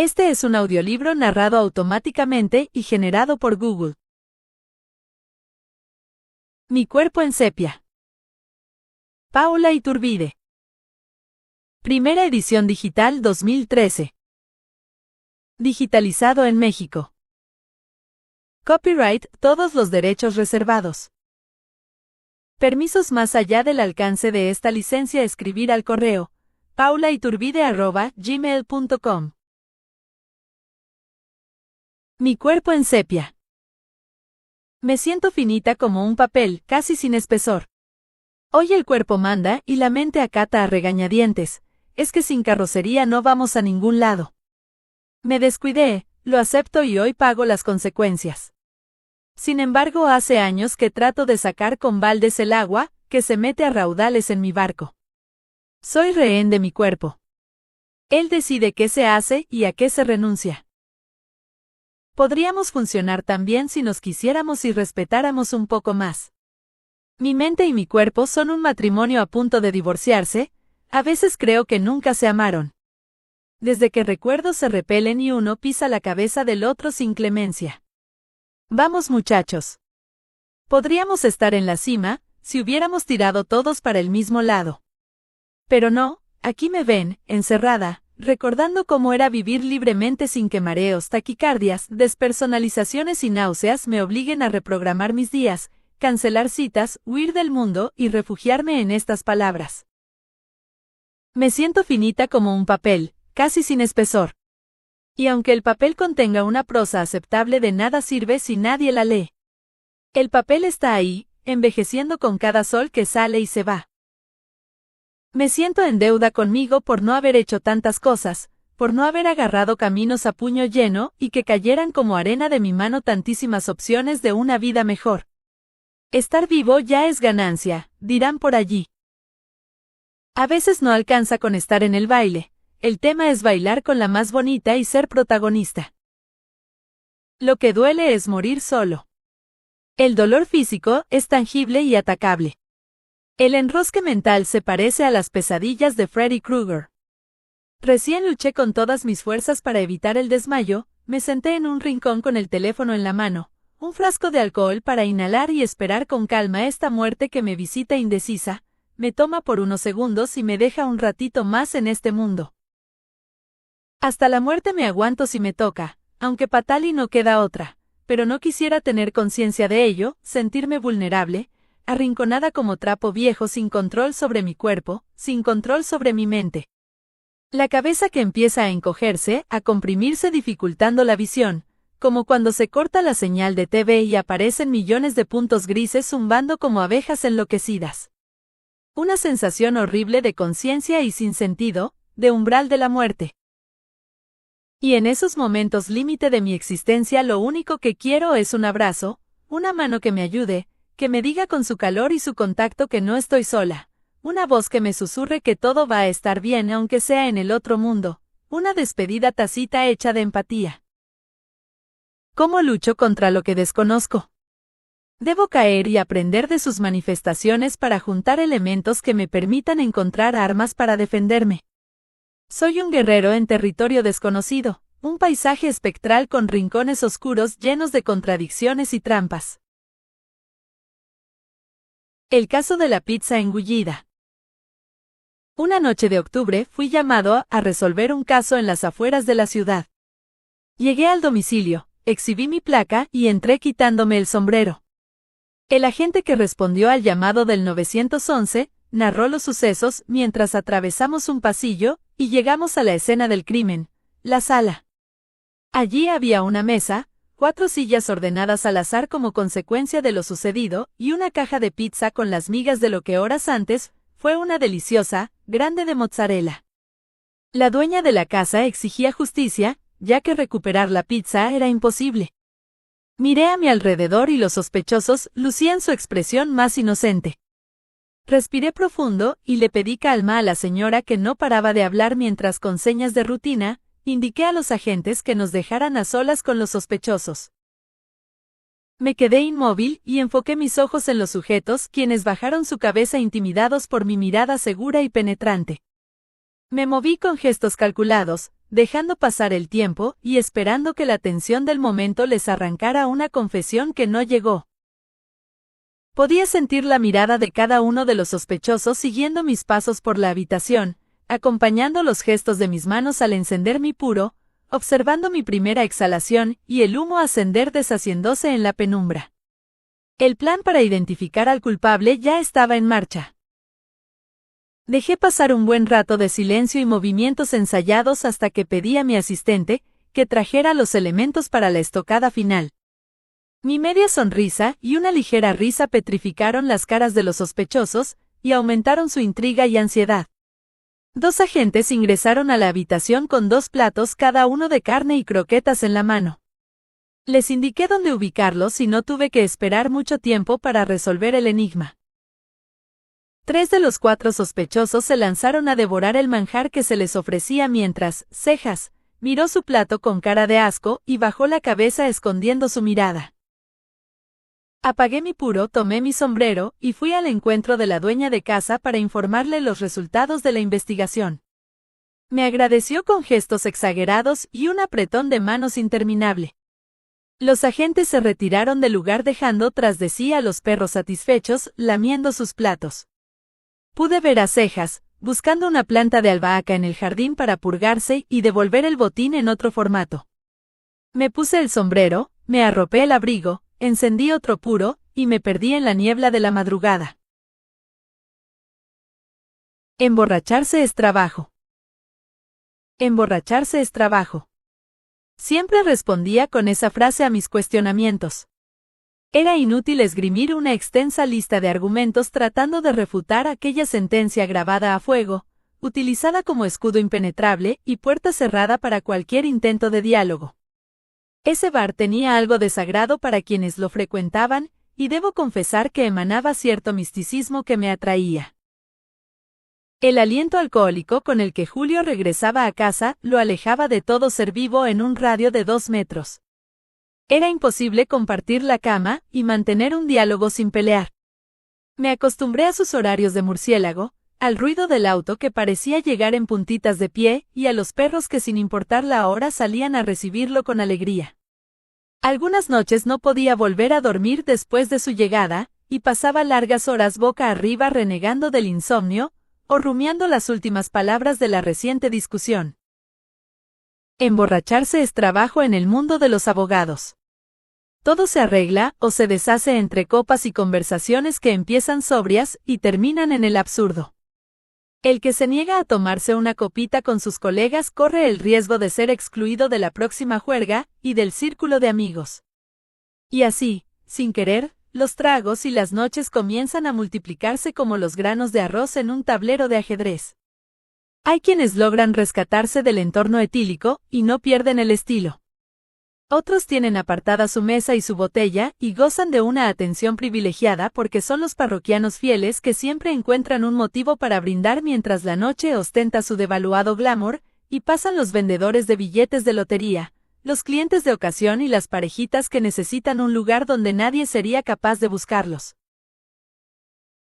Este es un audiolibro narrado automáticamente y generado por Google. Mi cuerpo en sepia. Paula Iturbide. Primera edición digital 2013. Digitalizado en México. Copyright, todos los derechos reservados. Permisos más allá del alcance de esta licencia. Escribir al correo paulaiturbide@gmail.com. Mi cuerpo en sepia. Me siento finita como un papel, casi sin espesor. Hoy el cuerpo manda y la mente acata a regañadientes. Es que sin carrocería no vamos a ningún lado. Me descuidé, lo acepto y hoy pago las consecuencias. Sin embargo, hace años que trato de sacar con baldes el agua, que se mete a raudales en mi barco. Soy rehén de mi cuerpo. Él decide qué se hace y a qué se renuncia. Podríamos funcionar tan bien si nos quisiéramos y respetáramos un poco más. Mi mente y mi cuerpo son un matrimonio a punto de divorciarse. A veces creo que nunca se amaron. Desde que recuerdo se repelen y uno pisa la cabeza del otro sin clemencia. Vamos muchachos. Podríamos estar en la cima, si hubiéramos tirado todos para el mismo lado. Pero no, aquí me ven, encerrada, recordando cómo era vivir libremente sin que mareos, taquicardias, despersonalizaciones y náuseas me obliguen a reprogramar mis días, cancelar citas, huir del mundo y refugiarme en estas palabras. Me siento finita como un papel, casi sin espesor. Y aunque el papel contenga una prosa aceptable, de nada sirve si nadie la lee. El papel está ahí, envejeciendo con cada sol que sale y se va. Me siento en deuda conmigo por no haber hecho tantas cosas, por no haber agarrado caminos a puño lleno y que cayeran como arena de mi mano tantísimas opciones de una vida mejor. Estar vivo ya es ganancia, dirán por allí. A veces no alcanza con estar en el baile, el tema es bailar con la más bonita y ser protagonista. Lo que duele es morir solo. El dolor físico es tangible y atacable. El enrosque mental se parece a las pesadillas de Freddy Krueger. Recién luché con todas mis fuerzas para evitar el desmayo, me senté en un rincón con el teléfono en la mano, un frasco de alcohol para inhalar y esperar con calma esta muerte que me visita indecisa, me toma por unos segundos y me deja un ratito más en este mundo. Hasta la muerte me aguanto si me toca, aunque fatal y no queda otra, pero no quisiera tener conciencia de ello, sentirme vulnerable, arrinconada como trapo viejo sin control sobre mi cuerpo, sin control sobre mi mente. La cabeza que empieza a encogerse, a comprimirse dificultando la visión, como cuando se corta la señal de TV y aparecen millones de puntos grises zumbando como abejas enloquecidas. Una sensación horrible de conciencia y sin sentido, de umbral de la muerte. Y en esos momentos límite de mi existencia lo único que quiero es un abrazo, una mano que me ayude, que me diga con su calor y su contacto que no estoy sola, una voz que me susurre que todo va a estar bien aunque sea en el otro mundo, una despedida tácita hecha de empatía. ¿Cómo lucho contra lo que desconozco? Debo caer y aprender de sus manifestaciones para juntar elementos que me permitan encontrar armas para defenderme. Soy un guerrero en territorio desconocido, un paisaje espectral con rincones oscuros llenos de contradicciones y trampas. El caso de la pizza engullida. Una noche de octubre fui llamado a resolver un caso en las afueras de la ciudad. Llegué al domicilio, exhibí mi placa y entré quitándome el sombrero. El agente que respondió al llamado del 911 narró los sucesos mientras atravesamos un pasillo y llegamos a la escena del crimen, la sala. Allí había una mesa, 4 sillas ordenadas al azar como consecuencia de lo sucedido, y una caja de pizza con las migas de lo que horas antes fue una deliciosa, grande de mozzarella. La dueña de la casa exigía justicia, ya que recuperar la pizza era imposible. Miré a mi alrededor y los sospechosos lucían su expresión más inocente. Respiré profundo y le pedí calma a la señora que no paraba de hablar mientras con señas de rutina, indiqué a los agentes que nos dejaran a solas con los sospechosos. Me quedé inmóvil y enfoqué mis ojos en los sujetos, quienes bajaron su cabeza intimidados por mi mirada segura y penetrante. Me moví con gestos calculados, dejando pasar el tiempo y esperando que la tensión del momento les arrancara una confesión que no llegó. Podía sentir la mirada de cada uno de los sospechosos siguiendo mis pasos por la habitación, acompañando los gestos de mis manos al encender mi puro, observando mi primera exhalación y el humo ascender deshaciéndose en la penumbra. El plan para identificar al culpable ya estaba en marcha. Dejé pasar un buen rato de silencio y movimientos ensayados hasta que pedí a mi asistente que trajera los elementos para la estocada final. Mi media sonrisa y una ligera risa petrificaron las caras de los sospechosos y aumentaron su intriga y ansiedad. 2 agentes ingresaron a la habitación con 2 platos cada uno de carne y croquetas en la mano. Les indiqué dónde ubicarlos y no tuve que esperar mucho tiempo para resolver el enigma. 3 de los 4 sospechosos se lanzaron a devorar el manjar que se les ofrecía mientras, Cejas, miró su plato con cara de asco y bajó la cabeza escondiendo su mirada. Apagué mi puro, tomé mi sombrero y fui al encuentro de la dueña de casa para informarle los resultados de la investigación. Me agradeció con gestos exagerados y un apretón de manos interminable. Los agentes se retiraron del lugar dejando tras de sí a los perros satisfechos, lamiendo sus platos. Pude ver a Cejas, buscando una planta de albahaca en el jardín para purgarse y devolver el botín en otro formato. Me puse el sombrero, me arropé el abrigo, encendí otro puro, y me perdí en la niebla de la madrugada. Emborracharse es trabajo. Emborracharse es trabajo. Siempre respondía con esa frase a mis cuestionamientos. Era inútil esgrimir una extensa lista de argumentos tratando de refutar aquella sentencia grabada a fuego, utilizada como escudo impenetrable y puerta cerrada para cualquier intento de diálogo. Ese bar tenía algo de sagrado para quienes lo frecuentaban, y debo confesar que emanaba cierto misticismo que me atraía. El aliento alcohólico con el que Julio regresaba a casa lo alejaba de todo ser vivo en un radio de 2 metros. Era imposible compartir la cama y mantener un diálogo sin pelear. Me acostumbré a sus horarios de murciélago, al ruido del auto que parecía llegar en puntitas de pie y a los perros que sin importar la hora salían a recibirlo con alegría. Algunas noches no podía volver a dormir después de su llegada, y pasaba largas horas boca arriba renegando del insomnio, o rumiando las últimas palabras de la reciente discusión. Emborracharse es trabajo en el mundo de los abogados. Todo se arregla o se deshace entre copas y conversaciones que empiezan sobrias y terminan en el absurdo. El que se niega a tomarse una copita con sus colegas corre el riesgo de ser excluido de la próxima juerga y del círculo de amigos. Y así, sin querer, los tragos y las noches comienzan a multiplicarse como los granos de arroz en un tablero de ajedrez. Hay quienes logran rescatarse del entorno etílico y no pierden el estilo. Otros tienen apartada su mesa y su botella y gozan de una atención privilegiada porque son los parroquianos fieles que siempre encuentran un motivo para brindar mientras la noche ostenta su devaluado glamour, y pasan los vendedores de billetes de lotería, los clientes de ocasión y las parejitas que necesitan un lugar donde nadie sería capaz de buscarlos.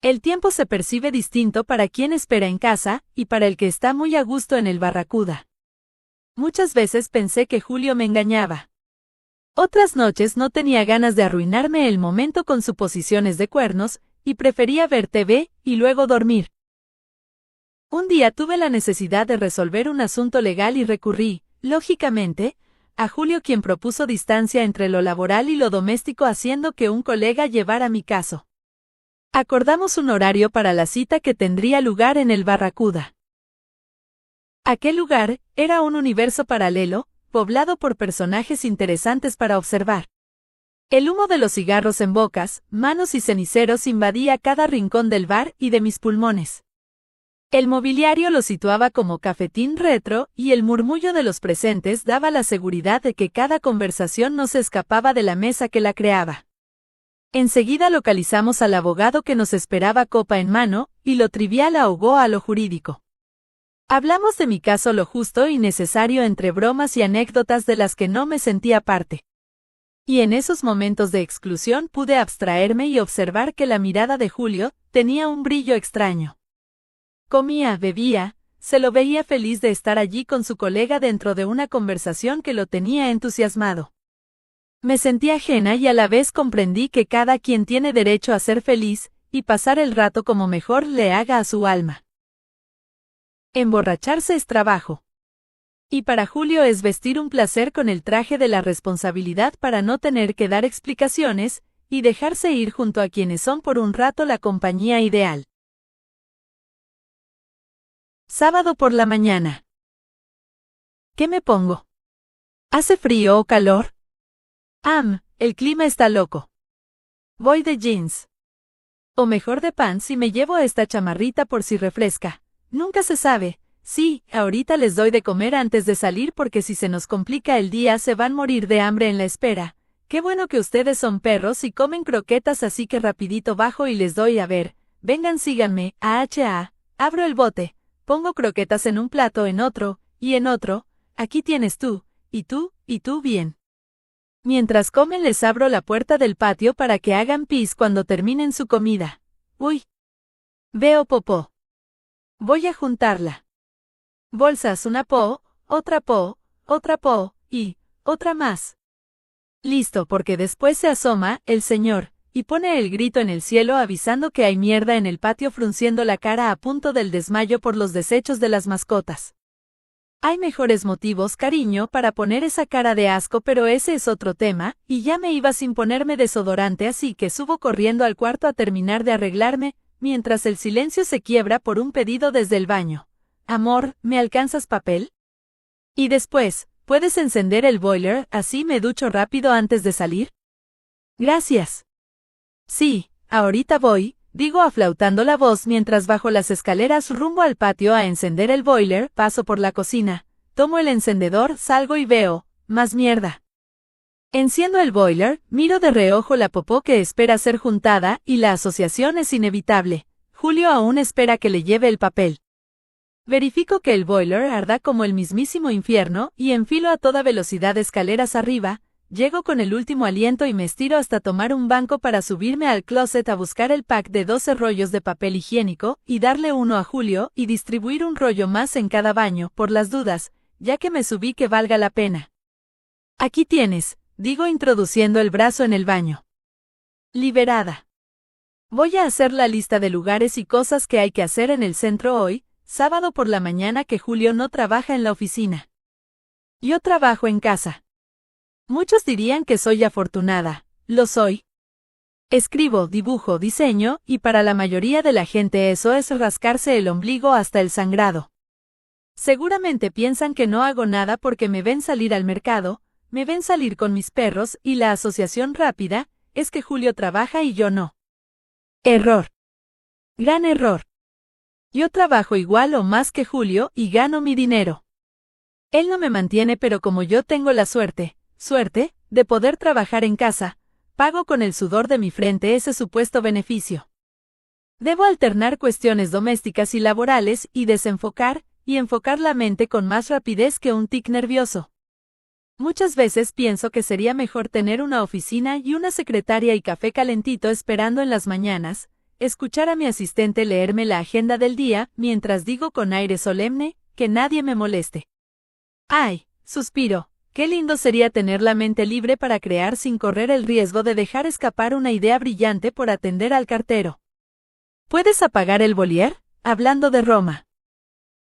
El tiempo se percibe distinto para quien espera en casa y para el que está muy a gusto en el Barracuda. Muchas veces pensé que Julio me engañaba. Otras noches no tenía ganas de arruinarme el momento con suposiciones de cuernos, y prefería ver TV y luego dormir. Un día tuve la necesidad de resolver un asunto legal y recurrí, lógicamente, a Julio, quien propuso distancia entre lo laboral y lo doméstico haciendo que un colega llevara mi caso. Acordamos un horario para la cita que tendría lugar en el Barracuda. Aquel lugar era un universo paralelo, poblado por personajes interesantes para observar. El humo de los cigarros en bocas, manos y ceniceros invadía cada rincón del bar y de mis pulmones. El mobiliario lo situaba como cafetín retro y el murmullo de los presentes daba la seguridad de que cada conversación no se escapaba de la mesa que la creaba. Enseguida localizamos al abogado que nos esperaba copa en mano, y lo trivial ahogó a lo jurídico. Hablamos de mi caso lo justo y necesario entre bromas y anécdotas de las que no me sentía parte. Y en esos momentos de exclusión pude abstraerme y observar que la mirada de Julio tenía un brillo extraño. Comía, bebía, se lo veía feliz de estar allí con su colega dentro de una conversación que lo tenía entusiasmado. Me sentí ajena y a la vez comprendí que cada quien tiene derecho a ser feliz y pasar el rato como mejor le haga a su alma. Emborracharse es trabajo. Y para Julio es vestir un placer con el traje de la responsabilidad para no tener que dar explicaciones y dejarse ir junto a quienes son por un rato la compañía ideal. Sábado por la mañana. ¿Qué me pongo? ¿Hace frío o calor? El clima está loco. Voy de jeans. O mejor de pants y me llevo esta chamarrita por si refresca. Nunca se sabe. Sí, ahorita les doy de comer antes de salir porque si se nos complica el día se van a morir de hambre en la espera. Qué bueno que ustedes son perros y comen croquetas, así que rapidito bajo y les doy a ver. Vengan, síganme. Abro el bote. Pongo croquetas en un plato, en otro, y en otro. Aquí tienes tú, y tú bien. Mientras comen les abro la puerta del patio para que hagan pis cuando terminen su comida. Uy. Veo popó. Voy a juntarla. Bolsas, una po, otra po, y otra más. Listo, porque después se asoma el señor, y pone el grito en el cielo avisando que hay mierda en el patio, frunciendo la cara a punto del desmayo por los desechos de las mascotas. Hay mejores motivos, cariño, para poner esa cara de asco, pero ese es otro tema, y ya me iba sin ponerme desodorante, así que subo corriendo al cuarto a terminar de arreglarme, mientras el silencio se quiebra por un pedido desde el baño. Amor, ¿me alcanzas papel? Y después, ¿puedes encender el boiler, así me ducho rápido antes de salir? Gracias. Sí, ahorita voy, digo aflautando la voz mientras bajo las escaleras rumbo al patio a encender el boiler. Paso por la cocina, tomo el encendedor, salgo y veo, más mierda. Enciendo el boiler, miro de reojo la popó que espera ser juntada y la asociación es inevitable. Julio aún espera que le lleve el papel. Verifico que el boiler arda como el mismísimo infierno y enfilo a toda velocidad escaleras arriba. Llego con el último aliento y me estiro hasta tomar un banco para subirme al closet a buscar el pack de 12 rollos de papel higiénico y darle uno a Julio y distribuir un rollo más en cada baño, por las dudas, ya que me subí, que valga la pena. Aquí tienes, digo introduciendo el brazo en el baño. Liberada. Voy a hacer la lista de lugares y cosas que hay que hacer en el centro hoy, sábado por la mañana, que Julio no trabaja en la oficina. Yo trabajo en casa. Muchos dirían que soy afortunada, lo soy. Escribo, dibujo, diseño, y para la mayoría de la gente eso es rascarse el ombligo hasta el sangrado. Seguramente piensan que no hago nada porque me ven salir al mercado, me ven salir con mis perros, y la asociación rápida es que Julio trabaja y yo no. Error. Gran error. Yo trabajo igual o más que Julio y gano mi dinero. Él no me mantiene, pero como yo tengo la suerte, de poder trabajar en casa, pago con el sudor de mi frente ese supuesto beneficio. Debo alternar cuestiones domésticas y laborales y desenfocar y enfocar la mente con más rapidez que un tic nervioso. Muchas veces pienso que sería mejor tener una oficina y una secretaria y café calentito esperando en las mañanas, escuchar a mi asistente leerme la agenda del día mientras digo con aire solemne, que nadie me moleste. Ay, suspiro. Qué lindo sería tener la mente libre para crear sin correr el riesgo de dejar escapar una idea brillante por atender al cartero. ¿Puedes apagar el Bolier? Hablando de Roma.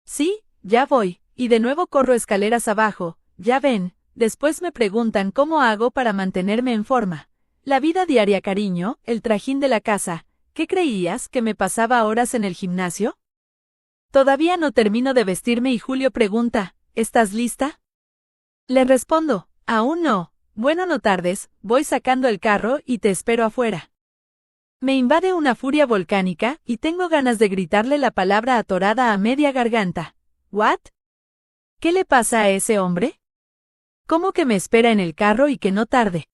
Sí, ya voy, y de nuevo corro escaleras abajo, ya ven, después me preguntan cómo hago para mantenerme en forma. La vida diaria, cariño, el trajín de la casa. ¿Qué creías, que me pasaba horas en el gimnasio? Todavía no termino de vestirme y Julio pregunta, ¿estás lista? Le respondo, aún no. Bueno, no tardes, voy sacando el carro y te espero afuera. Me invade una furia volcánica y tengo ganas de gritarle la palabra atorada a media garganta. ¿What? ¿Qué le pasa a ese hombre? ¿Cómo que me espera en el carro y que no tarde?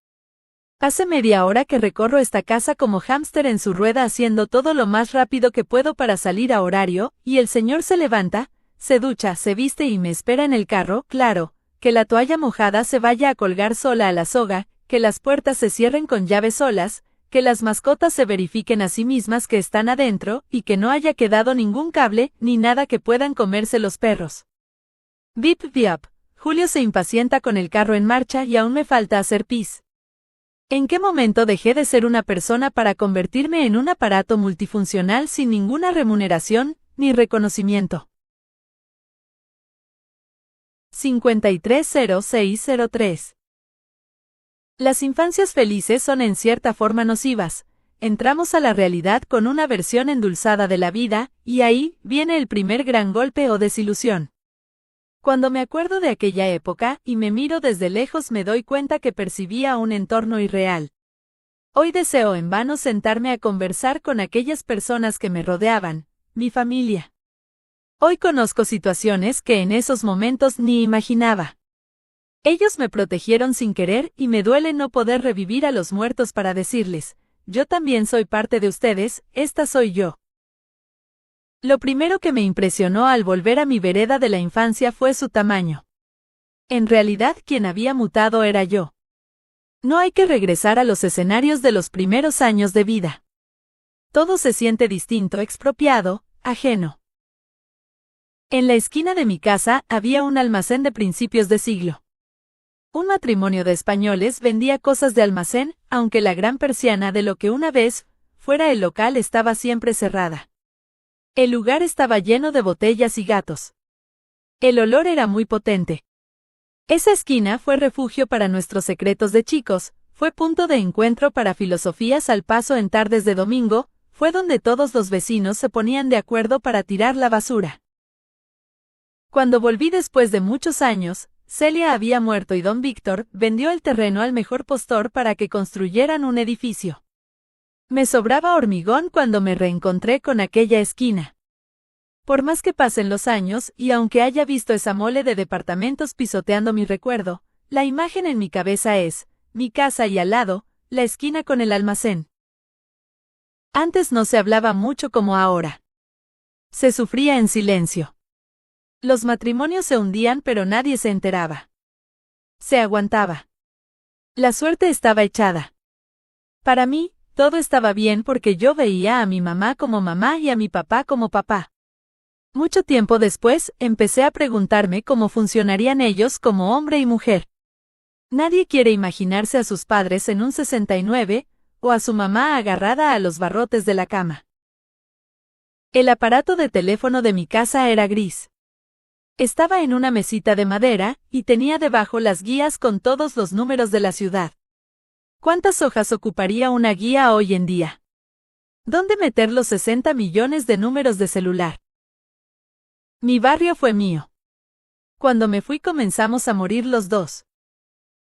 Hace media hora que recorro esta casa como hámster en su rueda, haciendo todo lo más rápido que puedo para salir a horario, y el señor se levanta, se ducha, se viste y me espera en el carro. Claro, que la toalla mojada se vaya a colgar sola a la soga, que las puertas se cierren con llaves solas, que las mascotas se verifiquen a sí mismas que están adentro y que no haya quedado ningún cable ni nada que puedan comerse los perros. Bip bip. Julio se impacienta con el carro en marcha y aún me falta hacer pis. ¿En qué momento dejé de ser una persona para convertirme en un aparato multifuncional sin ninguna remuneración ni reconocimiento? 530603. Las infancias felices son en cierta forma nocivas. Entramos a la realidad con una versión endulzada de la vida, y ahí viene el primer gran golpe o desilusión. Cuando me acuerdo de aquella época y me miro desde lejos me doy cuenta que percibía un entorno irreal. Hoy deseo en vano sentarme a conversar con aquellas personas que me rodeaban, mi familia. Hoy conozco situaciones que en esos momentos ni imaginaba. Ellos me protegieron sin querer y me duele no poder revivir a los muertos para decirles, yo también soy parte de ustedes, esta soy yo. Lo primero que me impresionó al volver a mi vereda de la infancia fue su tamaño. En realidad quien había mutado era yo. No hay que regresar a los escenarios de los primeros años de vida. Todo se siente distinto, expropiado, ajeno. En la esquina de mi casa había un almacén de principios de siglo. Un matrimonio de españoles vendía cosas de almacén, aunque la gran persiana de lo que una vez fuera el local estaba siempre cerrada. El lugar estaba lleno de botellas y gatos. El olor era muy potente. Esa esquina fue refugio para nuestros secretos de chicos, fue punto de encuentro para filosofías al paso en tardes de domingo, fue donde todos los vecinos se ponían de acuerdo para tirar la basura. Cuando volví después de muchos años, Celia había muerto y don Víctor vendió el terreno al mejor postor para que construyeran un edificio. Me sobraba hormigón cuando me reencontré con aquella esquina. Por más que pasen los años y aunque haya visto esa mole de departamentos pisoteando mi recuerdo, la imagen en mi cabeza es, mi casa y al lado, la esquina con el almacén. Antes no se hablaba mucho como ahora. Se sufría en silencio. Los matrimonios se hundían pero nadie se enteraba. Se aguantaba. La suerte estaba echada. Para mí, todo estaba bien porque yo veía a mi mamá como mamá y a mi papá como papá. Mucho tiempo después, empecé a preguntarme cómo funcionarían ellos como hombre y mujer. Nadie quiere imaginarse a sus padres en un 69, o a su mamá agarrada a los barrotes de la cama. El aparato de teléfono de mi casa era gris. Estaba en una mesita de madera, y tenía debajo las guías con todos los números de la ciudad. ¿Cuántas hojas ocuparía una guía hoy en día? ¿Dónde meter los 60 millones de números de celular? Mi barrio fue mío. Cuando me fui comenzamos a morir los dos.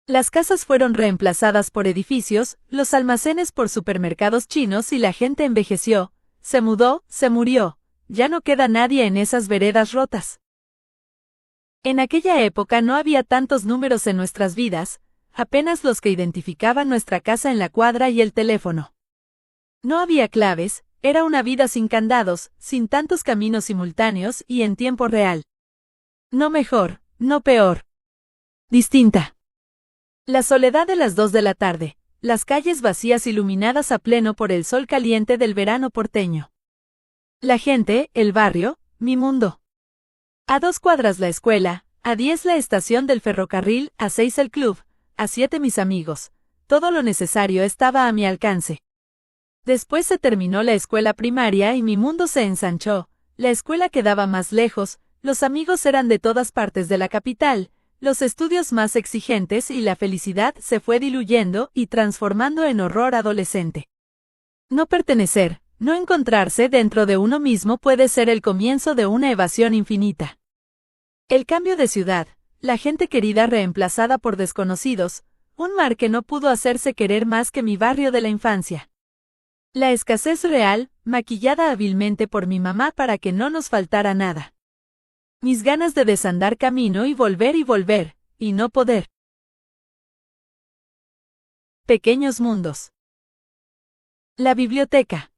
Las casas fueron reemplazadas por edificios, los almacenes por supermercados chinos y la gente envejeció, se mudó, se murió, ya no queda nadie en esas veredas rotas. En aquella época no había tantos números en nuestras vidas, apenas los que identificaban nuestra casa en la cuadra y el teléfono. No había claves, era una vida sin candados, sin tantos caminos simultáneos y en tiempo real. No mejor, no peor. Distinta. La soledad de las 2 de la tarde, las calles vacías iluminadas a pleno por el sol caliente del verano porteño. La gente, el barrio, mi mundo. A 2 cuadras la escuela, a 10 la estación del ferrocarril, a 6 el club, a 7 mis amigos. Todo lo necesario estaba a mi alcance. Después se terminó la escuela primaria y mi mundo se ensanchó, la escuela quedaba más lejos, los amigos eran de todas partes de la capital, los estudios más exigentes y la felicidad se fue diluyendo y transformando en horror adolescente. No pertenecer, no encontrarse dentro de uno mismo puede ser el comienzo de una evasión infinita. El cambio de ciudad, la gente querida reemplazada por desconocidos, un mar que no pudo hacerse querer más que mi barrio de la infancia. La escasez real, maquillada hábilmente por mi mamá para que no nos faltara nada. Mis ganas de desandar camino y volver, y no poder. Pequeños mundos. La biblioteca.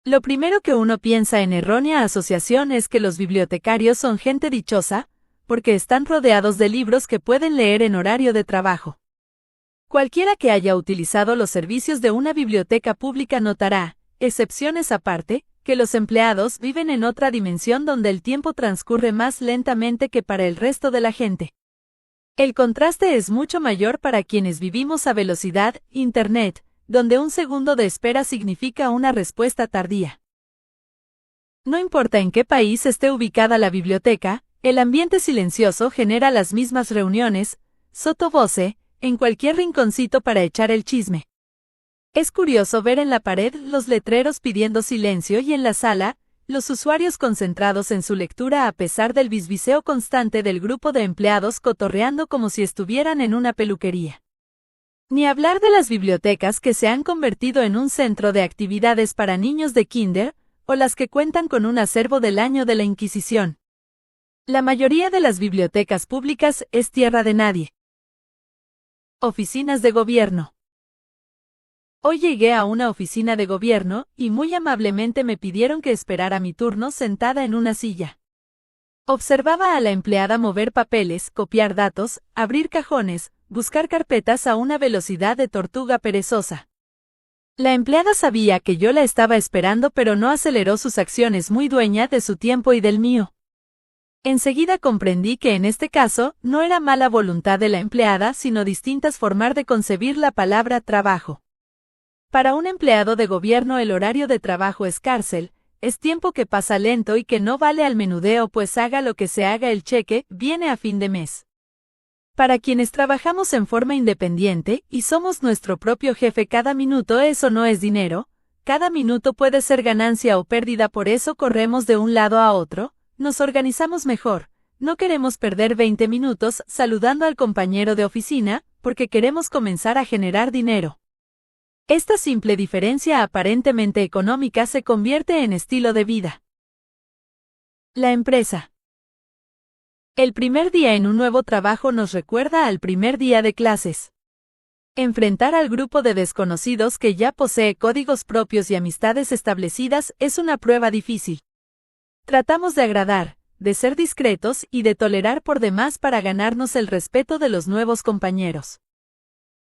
Lo primero que uno piensa en errónea asociación es que los bibliotecarios son gente dichosa, porque están rodeados de libros que pueden leer en horario de trabajo. Cualquiera que haya utilizado los servicios de una biblioteca pública notará, excepciones aparte, que los empleados viven en otra dimensión donde el tiempo transcurre más lentamente que para el resto de la gente. El contraste es mucho mayor para quienes vivimos a velocidad, Internet, donde un segundo de espera significa una respuesta tardía. No importa en qué país esté ubicada la biblioteca, el ambiente silencioso genera las mismas reuniones, sotto voce, en cualquier rinconcito para echar el chisme. Es curioso ver en la pared los letreros pidiendo silencio y en la sala, los usuarios concentrados en su lectura a pesar del bisbiseo constante del grupo de empleados cotorreando como si estuvieran en una peluquería. Ni hablar de las bibliotecas que se han convertido en un centro de actividades para niños de kinder, o las que cuentan con un acervo del año de la Inquisición. La mayoría de las bibliotecas públicas es tierra de nadie. Oficinas de gobierno. Hoy llegué a una oficina de gobierno y muy amablemente me pidieron que esperara mi turno sentada en una silla. Observaba a la empleada mover papeles, copiar datos, abrir cajones, buscar carpetas a una velocidad de tortuga perezosa. La empleada sabía que yo la estaba esperando pero no aceleró sus acciones, muy dueña de su tiempo y del mío. Enseguida comprendí que en este caso no era mala voluntad de la empleada sino distintas formas de concebir la palabra trabajo. Para un empleado de gobierno el horario de trabajo es cárcel, es tiempo que pasa lento y que no vale al menudeo pues haga lo que se haga el cheque, viene a fin de mes. Para quienes trabajamos en forma independiente y somos nuestro propio jefe cada minuto eso no es dinero, cada minuto puede ser ganancia o pérdida por eso corremos de un lado a otro, nos organizamos mejor, no queremos perder 20 minutos saludando al compañero de oficina porque queremos comenzar a generar dinero. Esta simple diferencia aparentemente económica se convierte en estilo de vida. La empresa. El primer día en un nuevo trabajo nos recuerda al primer día de clases. Enfrentar al grupo de desconocidos que ya posee códigos propios y amistades establecidas es una prueba difícil. Tratamos de agradar, de ser discretos y de tolerar por demás para ganarnos el respeto de los nuevos compañeros.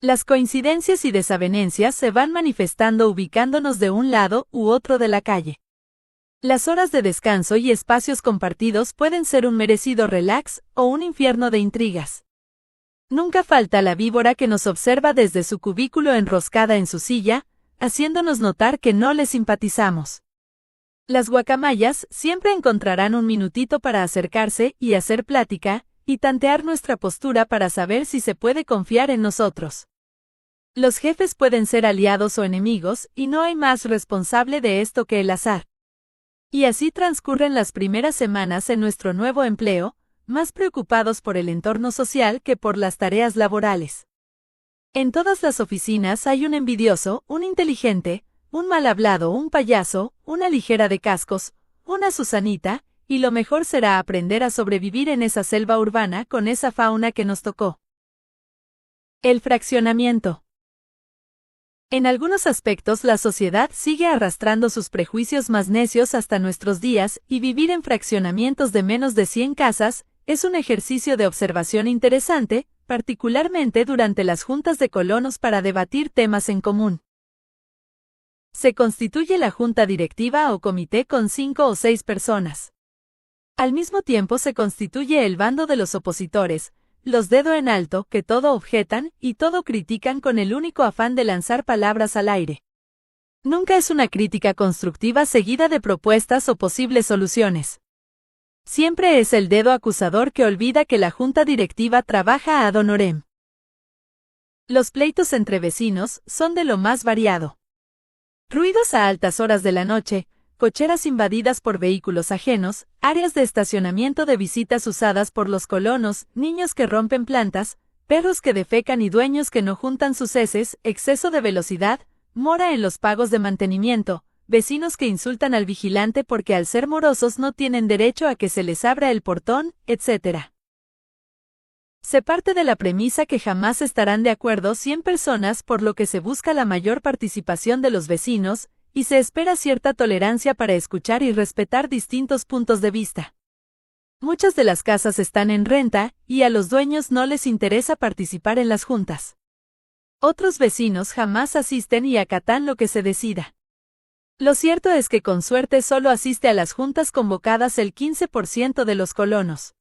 Las coincidencias y desavenencias se van manifestando ubicándonos de un lado u otro de la calle. Las horas de descanso y espacios compartidos pueden ser un merecido relax o un infierno de intrigas. Nunca falta la víbora que nos observa desde su cubículo enroscada en su silla, haciéndonos notar que no le simpatizamos. Las guacamayas siempre encontrarán un minutito para acercarse y hacer plática, y tantear nuestra postura para saber si se puede confiar en nosotros. Los jefes pueden ser aliados o enemigos, y no hay más responsable de esto que el azar. Y así transcurren las primeras semanas en nuestro nuevo empleo, más preocupados por el entorno social que por las tareas laborales. En todas las oficinas hay un envidioso, un inteligente, un mal hablado, un payaso, una ligera de cascos, una Susanita, y lo mejor será aprender a sobrevivir en esa selva urbana con esa fauna que nos tocó. El fraccionamiento. En algunos aspectos la sociedad sigue arrastrando sus prejuicios más necios hasta nuestros días y vivir en fraccionamientos de menos de 100 casas es un ejercicio de observación interesante, particularmente durante las juntas de colonos para debatir temas en común. Se constituye la junta directiva o comité con 5 o 6 personas. Al mismo tiempo se constituye el bando de los opositores, los dedo en alto, que todo objetan y todo critican con el único afán de lanzar palabras al aire. Nunca es una crítica constructiva seguida de propuestas o posibles soluciones. Siempre es el dedo acusador que olvida que la junta directiva trabaja ad honorem. Los pleitos entre vecinos son de lo más variado. Ruidos a altas horas de la noche, cocheras invadidas por vehículos ajenos, áreas de estacionamiento de visitas usadas por los colonos, niños que rompen plantas, perros que defecan y dueños que no juntan sus heces, exceso de velocidad, mora en los pagos de mantenimiento, vecinos que insultan al vigilante porque al ser morosos no tienen derecho a que se les abra el portón, etc. Se parte de la premisa que jamás estarán de acuerdo 100 personas por lo que se busca la mayor participación de los vecinos, y se espera cierta tolerancia para escuchar y respetar distintos puntos de vista. Muchas de las casas están en renta, y a los dueños no les interesa participar en las juntas. Otros vecinos jamás asisten y acatan lo que se decida. Lo cierto es que con suerte solo asiste a las juntas convocadas el 15% de los colonos.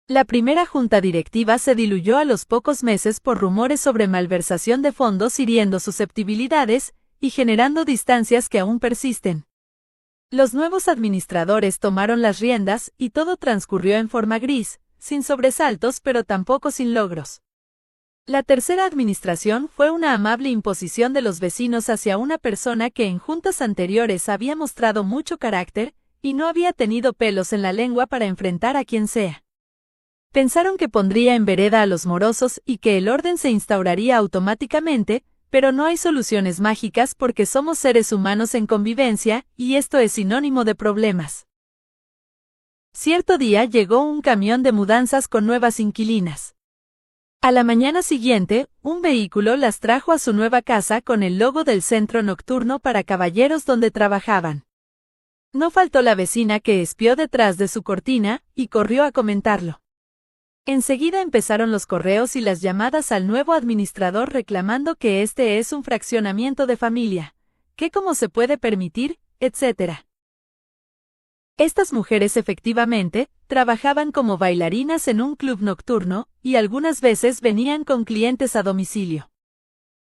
La primera junta directiva se diluyó a los pocos meses por rumores sobre malversación de fondos hiriendo susceptibilidades y generando distancias que aún persisten. Los nuevos administradores tomaron las riendas y todo transcurrió en forma gris, sin sobresaltos pero tampoco sin logros. La tercera administración fue una amable imposición de los vecinos hacia una persona que en juntas anteriores había mostrado mucho carácter y no había tenido pelos en la lengua para enfrentar a quien sea. Pensaron que pondría en vereda a los morosos y que el orden se instauraría automáticamente, pero no hay soluciones mágicas porque somos seres humanos en convivencia, y esto es sinónimo de problemas. Cierto día llegó un camión de mudanzas con nuevas inquilinas. A la mañana siguiente, un vehículo las trajo a su nueva casa con el logo del centro nocturno para caballeros donde trabajaban. No faltó la vecina que espió detrás de su cortina y corrió a comentarlo. Enseguida empezaron los correos y las llamadas al nuevo administrador reclamando que este es un fraccionamiento de familia, que cómo se puede permitir, etc. Estas mujeres efectivamente trabajaban como bailarinas en un club nocturno y algunas veces venían con clientes a domicilio.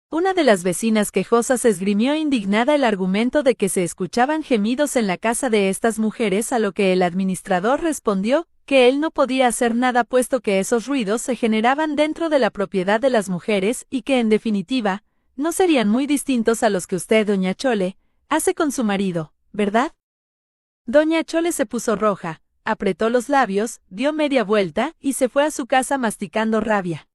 Una de las vecinas quejosas esgrimió indignada el argumento de que se escuchaban gemidos en la casa de estas mujeres, a lo que el administrador respondió que él no podía hacer nada puesto que esos ruidos se generaban dentro de la propiedad de las mujeres y que en definitiva no serían muy distintos a los que usted, doña Chole, hace con su marido, ¿verdad? Doña Chole se puso roja, apretó los labios, dio media vuelta y se fue a su casa masticando rabia.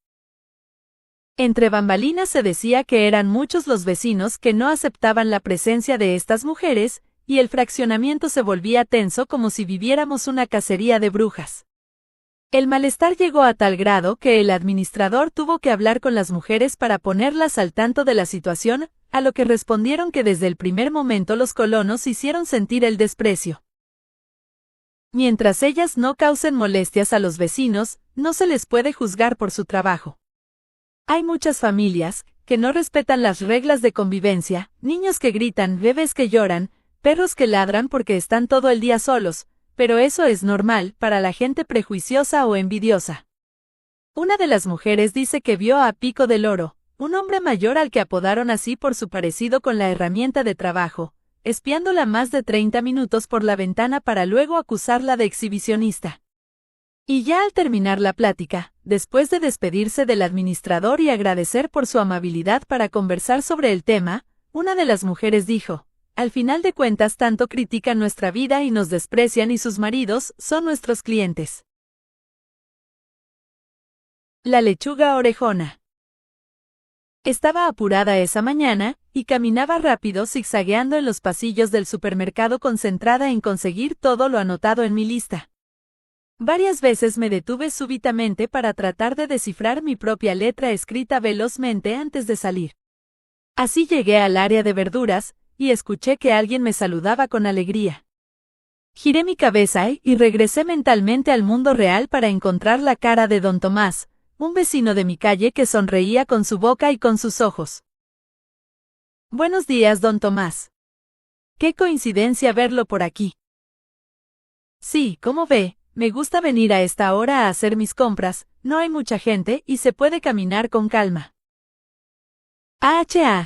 Entre bambalinas se decía que eran muchos los vecinos que no aceptaban la presencia de estas mujeres, y el fraccionamiento se volvía tenso como si viviéramos una cacería de brujas. El malestar llegó a tal grado que el administrador tuvo que hablar con las mujeres para ponerlas al tanto de la situación, a lo que respondieron que desde el primer momento los colonos hicieron sentir el desprecio. Mientras ellas no causen molestias a los vecinos, no se les puede juzgar por su trabajo. Hay muchas familias que no respetan las reglas de convivencia, niños que gritan, bebés que lloran, perros que ladran porque están todo el día solos, pero eso es normal para la gente prejuiciosa o envidiosa. Una de las mujeres dice que vio a Pico del Oro, un hombre mayor al que apodaron así por su parecido con la herramienta de trabajo, espiándola más de 30 minutos por la ventana para luego acusarla de exhibicionista. Y ya al terminar la plática, después de despedirse del administrador y agradecer por su amabilidad para conversar sobre el tema, una de las mujeres dijo: al final de cuentas tanto critican nuestra vida y nos desprecian y sus maridos son nuestros clientes. La lechuga orejona. Estaba apurada esa mañana, y caminaba rápido zigzagueando en los pasillos del supermercado concentrada en conseguir todo lo anotado en mi lista. Varias veces me detuve súbitamente para tratar de descifrar mi propia letra escrita velozmente antes de salir. Así llegué al área de verduras, y escuché que alguien me saludaba con alegría. Giré mi cabeza y regresé mentalmente al mundo real para encontrar la cara de don Tomás, un vecino de mi calle que sonreía con su boca y con sus ojos. Buenos días, don Tomás. Qué coincidencia verlo por aquí. Sí, como ve, me gusta venir a esta hora a hacer mis compras, no hay mucha gente y se puede caminar con calma.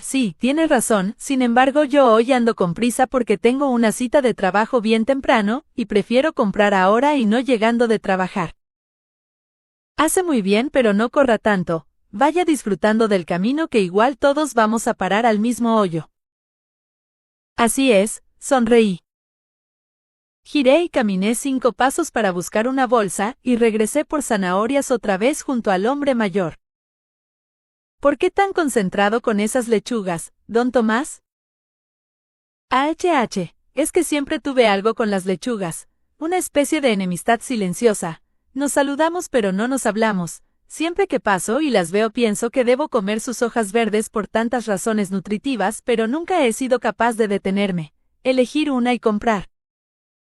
Sí, tiene razón, sin embargo yo hoy ando con prisa porque tengo una cita de trabajo bien temprano, y prefiero comprar ahora y no llegando de trabajar. Hace muy bien, pero no corra tanto, vaya disfrutando del camino que igual todos vamos a parar al mismo hoyo. Así es, sonreí. Giré y caminé 5 pasos para buscar una bolsa y regresé por zanahorias otra vez junto al hombre mayor. ¿Por qué tan concentrado con esas lechugas, don Tomás? Es que siempre tuve algo con las lechugas, una especie de enemistad silenciosa. Nos saludamos pero no nos hablamos. Siempre que paso y las veo pienso que debo comer sus hojas verdes por tantas razones nutritivas, pero nunca he sido capaz de detenerme, elegir una y comprar.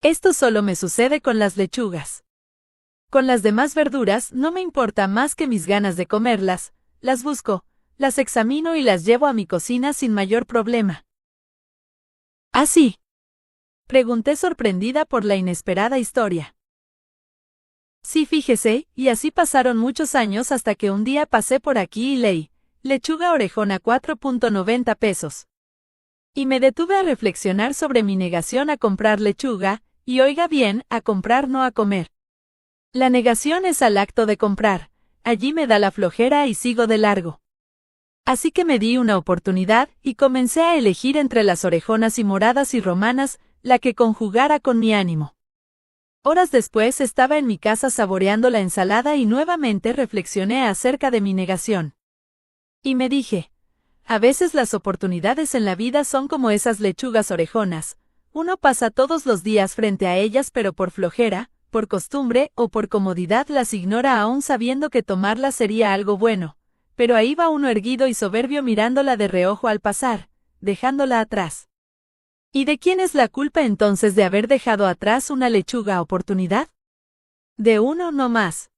Esto solo me sucede con las lechugas. Con las demás verduras no me importa más que mis ganas de comerlas, las busco, las examino y las llevo a mi cocina sin mayor problema. ¿Ah, sí? Pregunté sorprendida por la inesperada historia. Sí, fíjese, y así pasaron muchos años hasta que un día pasé por aquí y leí, lechuga orejona 4.90 pesos. Y me detuve a reflexionar sobre mi negación a comprar lechuga, y oiga bien, a comprar no a comer. La negación es al acto de comprar, allí me da la flojera y sigo de largo. Así que me di una oportunidad, y comencé a elegir entre las orejonas y moradas y romanas, la que conjugara con mi ánimo. Horas después estaba en mi casa saboreando la ensalada y nuevamente reflexioné acerca de mi negación. Y me dije, a veces las oportunidades en la vida son como esas lechugas orejonas, uno pasa todos los días frente a ellas pero por flojera, por costumbre o por comodidad las ignora aún sabiendo que tomarlas sería algo bueno, pero ahí va uno erguido y soberbio mirándola de reojo al pasar, dejándola atrás. ¿Y de quién es la culpa entonces de haber dejado atrás una lechuga oportunidad? De uno no más.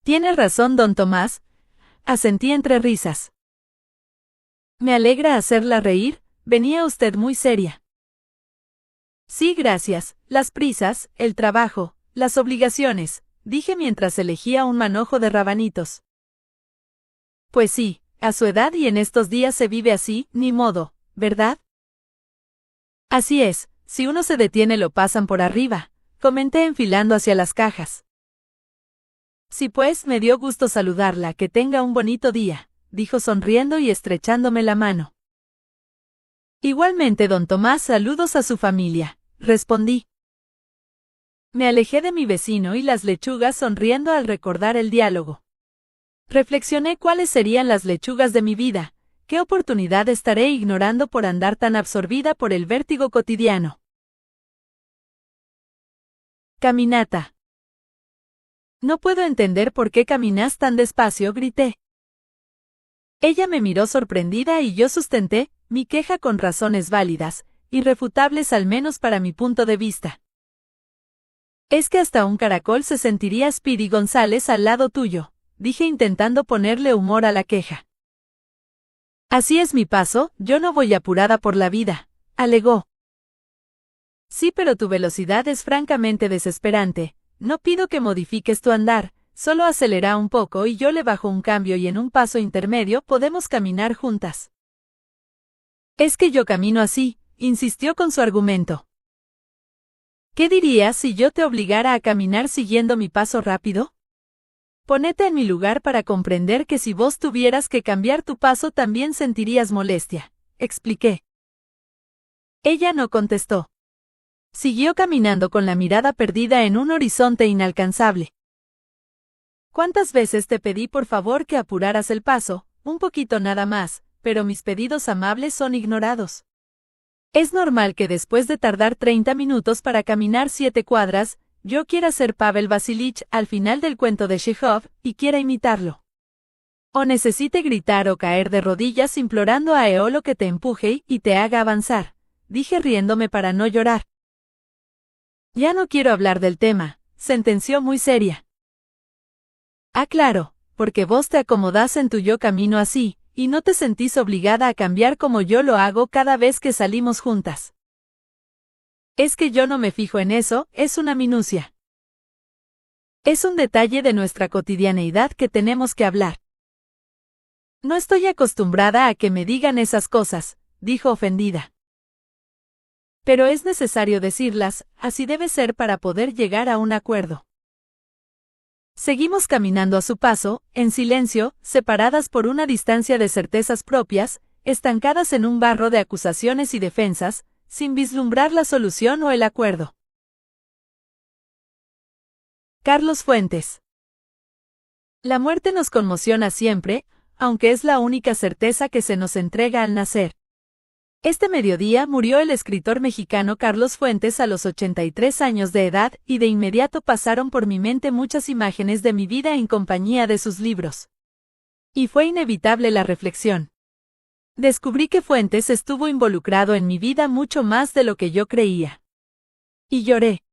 Tiene razón, don Tomás, asentí entre risas. Me alegra hacerla reír, venía usted muy seria. Sí, gracias, las prisas, el trabajo, las obligaciones, dije mientras elegía un manojo de rabanitos. Pues sí, a su edad y en estos días se vive así, ni modo, ¿verdad? Así es, si uno se detiene lo pasan por arriba, comenté enfilando hacia las cajas. Sí, pues, me dio gusto saludarla, que tenga un bonito día, dijo sonriendo y estrechándome la mano. Igualmente, don Tomás, saludos a su familia, respondí. Me alejé de mi vecino y las lechugas sonriendo al recordar el diálogo. Reflexioné cuáles serían las lechugas de mi vida, qué oportunidad estaré ignorando por andar tan absorbida por el vértigo cotidiano. Caminata. No puedo entender por qué caminas tan despacio, grité. Ella me miró sorprendida y yo sustenté mi queja con razones válidas, irrefutables al menos para mi punto de vista. Es que hasta un caracol se sentiría Speedy González al lado tuyo, dije intentando ponerle humor a la queja. Así es mi paso, yo no voy apurada por la vida, alegó. Sí, pero tu velocidad es francamente desesperante, no pido que modifiques tu andar, solo acelera un poco y yo le bajo un cambio y en un paso intermedio podemos caminar juntas. Es que yo camino así, insistió con su argumento. ¿Qué dirías si yo te obligara a caminar siguiendo mi paso rápido? Ponete en mi lugar para comprender que si vos tuvieras que cambiar tu paso también sentirías molestia, expliqué. Ella no contestó. Siguió caminando con la mirada perdida en un horizonte inalcanzable. ¿Cuántas veces te pedí por favor que apuraras el paso? Un poquito nada más, pero mis pedidos amables son ignorados. Es normal que después de tardar 30 minutos para caminar 7 cuadras, yo quiera ser Pavel Vasilich al final del cuento de Chekhov y quiera imitarlo. O necesite gritar o caer de rodillas implorando a Eolo que te empuje y te haga avanzar, dije riéndome para no llorar. Ya no quiero hablar del tema, sentenció muy seria. Ah, claro, porque vos te acomodás en tu yo camino así, y no te sentís obligada a cambiar como yo lo hago cada vez que salimos juntas. Es que yo no me fijo en eso, es una minucia. Es un detalle de nuestra cotidianeidad que tenemos que hablar. No estoy acostumbrada a que me digan esas cosas, dijo ofendida. Pero es necesario decirlas, así debe ser para poder llegar a un acuerdo. Seguimos caminando a su paso, en silencio, separadas por una distancia de certezas propias, estancadas en un barro de acusaciones y defensas, sin vislumbrar la solución o el acuerdo. Carlos Fuentes. La muerte nos conmociona siempre, aunque es la única certeza que se nos entrega al nacer. Este mediodía murió el escritor mexicano Carlos Fuentes a los 83 años de edad y de inmediato pasaron por mi mente muchas imágenes de mi vida en compañía de sus libros. Y fue inevitable la reflexión. Descubrí que Fuentes estuvo involucrado en mi vida mucho más de lo que yo creía. Y lloré.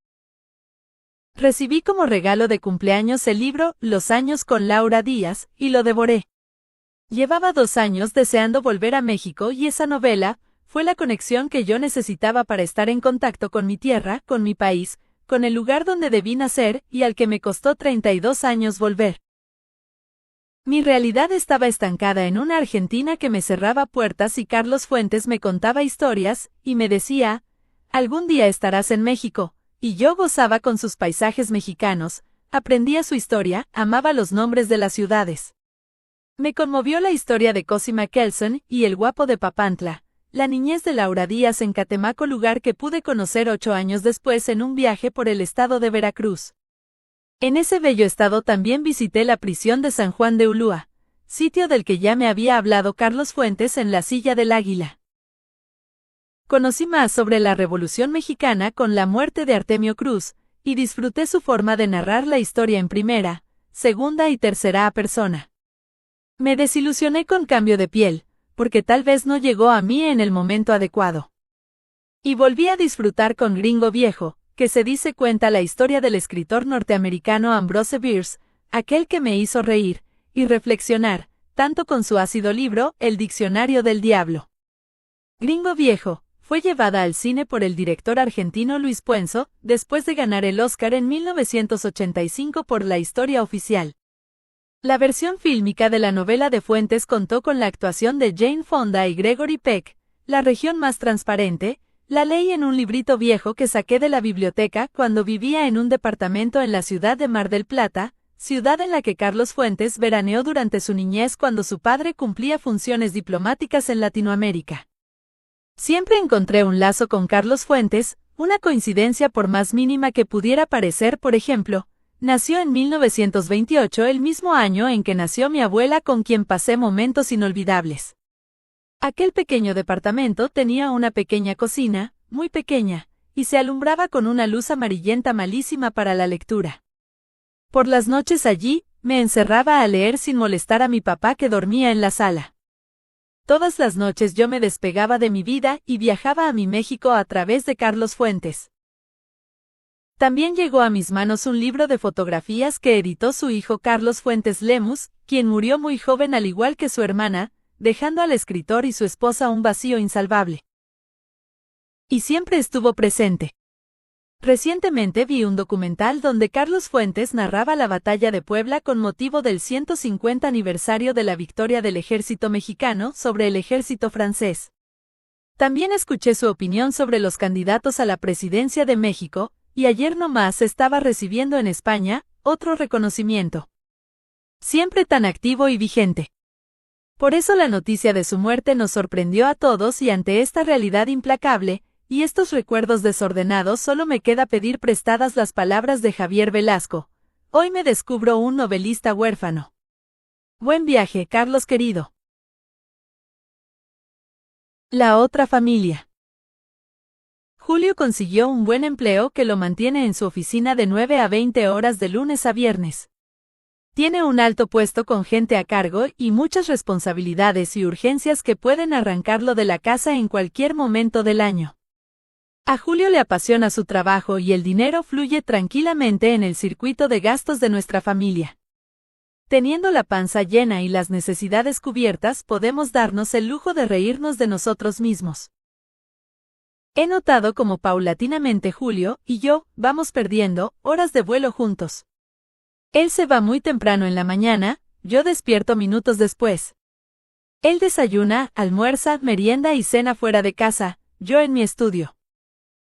Recibí como regalo de cumpleaños el libro Los años con Laura Díaz, y lo devoré. Llevaba 2 años deseando volver a México y esa novela fue la conexión que yo necesitaba para estar en contacto con mi tierra, con mi país, con el lugar donde debí nacer y al que me costó 32 años volver. Mi realidad estaba estancada en una Argentina que me cerraba puertas y Carlos Fuentes me contaba historias y me decía, algún día estarás en México, y yo gozaba con sus paisajes mexicanos, aprendía su historia, amaba los nombres de las ciudades. Me conmovió la historia de Cosima Kelson y el guapo de Papantla, la niñez de Laura Díaz en Catemaco, lugar que pude conocer 8 años después en un viaje por el estado de Veracruz. En ese bello estado también visité la prisión de San Juan de Ulúa, sitio del que ya me había hablado Carlos Fuentes en La Silla del Águila. Conocí más sobre la Revolución Mexicana con la muerte de Artemio Cruz, y disfruté su forma de narrar la historia en primera, segunda y tercera persona. Me desilusioné con Cambio de Piel, porque tal vez no llegó a mí en el momento adecuado. Y volví a disfrutar con Gringo Viejo, que se dice cuenta la historia del escritor norteamericano Ambrose Bierce, aquel que me hizo reír y reflexionar, tanto con su ácido libro, El Diccionario del Diablo. Gringo Viejo fue llevada al cine por el director argentino Luis Puenzo, después de ganar el Oscar en 1985 por La Historia Oficial. La versión fílmica de la novela de Fuentes contó con la actuación de Jane Fonda y Gregory Peck, La región más transparente. La leí en un librito viejo que saqué de la biblioteca cuando vivía en un departamento en la ciudad de Mar del Plata, ciudad en la que Carlos Fuentes veraneó durante su niñez cuando su padre cumplía funciones diplomáticas en Latinoamérica. Siempre encontré un lazo con Carlos Fuentes, una coincidencia por más mínima que pudiera parecer. Por ejemplo, nació en 1928, el mismo año en que nació mi abuela, con quien pasé momentos inolvidables. Aquel pequeño departamento tenía una pequeña cocina, muy pequeña, y se alumbraba con una luz amarillenta malísima para la lectura. Por las noches allí, me encerraba a leer sin molestar a mi papá, que dormía en la sala. Todas las noches yo me despegaba de mi vida y viajaba a mi México a través de Carlos Fuentes. También llegó a mis manos un libro de fotografías que editó su hijo Carlos Fuentes Lemus, quien murió muy joven al igual que su hermana, dejando al escritor y su esposa un vacío insalvable. Y siempre estuvo presente. Recientemente vi un documental donde Carlos Fuentes narraba la batalla de Puebla con motivo del 150 aniversario de la victoria del ejército mexicano sobre el ejército francés. También escuché su opinión sobre los candidatos a la presidencia de México, y ayer nomás estaba recibiendo en España otro reconocimiento. Siempre tan activo y vigente. Por eso la noticia de su muerte nos sorprendió a todos, y ante esta realidad implacable y estos recuerdos desordenados solo me queda pedir prestadas las palabras de Javier Velasco. Hoy me descubro un novelista huérfano. Buen viaje, Carlos querido. La otra familia. Julio consiguió un buen empleo que lo mantiene en su oficina de 9 a 20 horas de lunes a viernes. Tiene un alto puesto con gente a cargo y muchas responsabilidades y urgencias que pueden arrancarlo de la casa en cualquier momento del año. A Julio le apasiona su trabajo y el dinero fluye tranquilamente en el circuito de gastos de nuestra familia. Teniendo la panza llena y las necesidades cubiertas, podemos darnos el lujo de reírnos de nosotros mismos. He notado cómo paulatinamente Julio y yo vamos perdiendo horas de vuelo juntos. Él se va muy temprano en la mañana, yo despierto minutos después. Él desayuna, almuerza, merienda y cena fuera de casa, yo en mi estudio.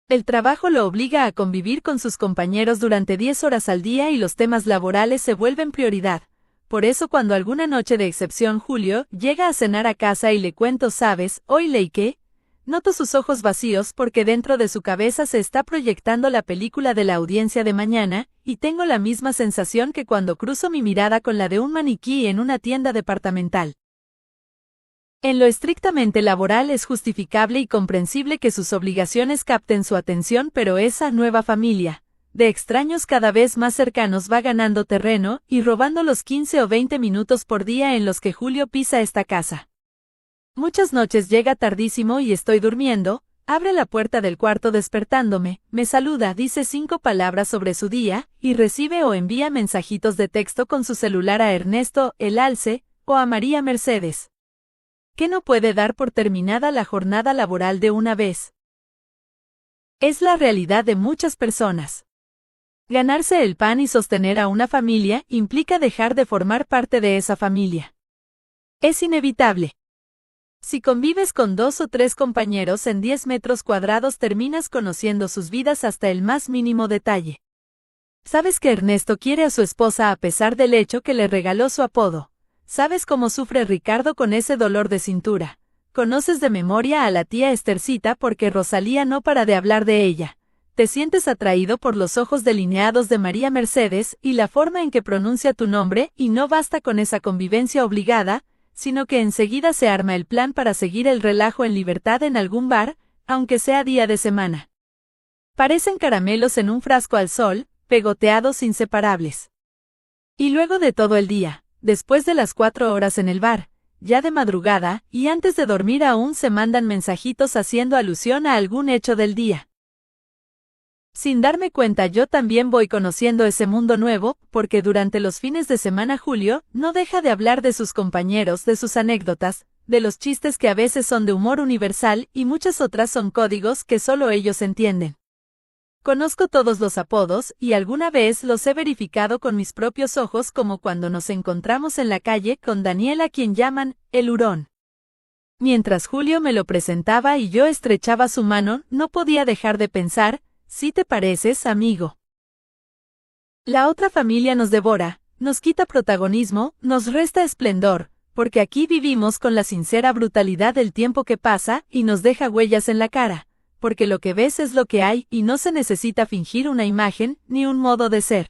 El trabajo lo obliga a convivir con sus compañeros durante 10 horas al día y los temas laborales se vuelven prioridad. Por eso cuando alguna noche de excepción Julio llega a cenar a casa y le cuento, ¿sabes, hoy leí qué? Noto sus ojos vacíos porque dentro de su cabeza se está proyectando la película de la audiencia de mañana, y tengo la misma sensación que cuando cruzo mi mirada con la de un maniquí en una tienda departamental. En lo estrictamente laboral es justificable y comprensible que sus obligaciones capten su atención, pero esa nueva familia de extraños cada vez más cercanos va ganando terreno y robando los 15 o 20 minutos por día en los que Julio pisa esta casa. Muchas noches llega tardísimo y estoy durmiendo, abre la puerta del cuarto despertándome, me saluda, dice 5 palabras sobre su día, y recibe o envía mensajitos de texto con su celular a Ernesto, el alce, o a María Mercedes, que no puede dar por terminada la jornada laboral de una vez. Es la realidad de muchas personas. Ganarse el pan y sostener a una familia implica dejar de formar parte de esa familia. Es inevitable. Si convives con 2 o 3 compañeros en 10 metros cuadrados, terminas conociendo sus vidas hasta el más mínimo detalle. Sabes que Ernesto quiere a su esposa a pesar del hecho que le regaló su apodo. Sabes cómo sufre Ricardo con ese dolor de cintura. Conoces de memoria a la tía Estercita porque Rosalía no para de hablar de ella. Te sientes atraído por los ojos delineados de María Mercedes y la forma en que pronuncia tu nombre, y no basta con esa convivencia obligada, sino que enseguida se arma el plan para seguir el relajo en libertad en algún bar, aunque sea día de semana. Parecen caramelos en un frasco al sol, pegoteados inseparables. Y luego de todo el día, después de las 4 horas en el bar, ya de madrugada, y antes de dormir aún se mandan mensajitos haciendo alusión a algún hecho del día. Sin darme cuenta yo también voy conociendo ese mundo nuevo, porque durante los fines de semana Julio no deja de hablar de sus compañeros, de sus anécdotas, de los chistes que a veces son de humor universal y muchas otras son códigos que solo ellos entienden. Conozco todos los apodos y alguna vez los he verificado con mis propios ojos, como cuando nos encontramos en la calle con Daniel, a quien llaman el hurón. Mientras Julio me lo presentaba y yo estrechaba su mano, no podía dejar de pensar: ¿sí te pareces, amigo? La otra familia nos devora, nos quita protagonismo, nos resta esplendor, porque aquí vivimos con la sincera brutalidad del tiempo que pasa y nos deja huellas en la cara, porque lo que ves es lo que hay y no se necesita fingir una imagen ni un modo de ser.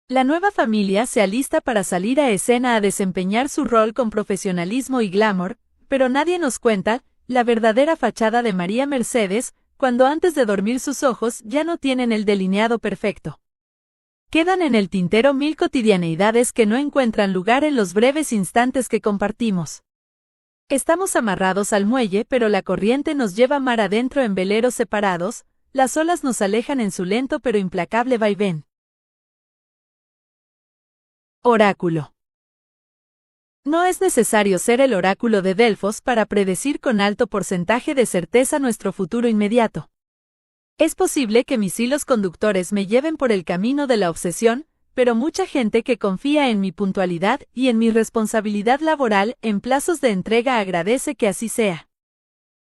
La nueva familia se alista para salir a escena a desempeñar su rol con profesionalismo y glamour, pero nadie nos cuenta la verdadera fachada de María Mercedes, cuando antes de dormir sus ojos ya no tienen el delineado perfecto. Quedan en el tintero 1000 cotidianeidades que no encuentran lugar en los breves instantes que compartimos. Estamos amarrados al muelle, pero la corriente nos lleva mar adentro en veleros separados, las olas nos alejan en su lento pero implacable vaivén. Oráculo. No es necesario ser el oráculo de Delfos para predecir con alto porcentaje de certeza nuestro futuro inmediato. Es posible que mis hilos conductores me lleven por el camino de la obsesión, pero mucha gente que confía en mi puntualidad y en mi responsabilidad laboral en plazos de entrega agradece que así sea.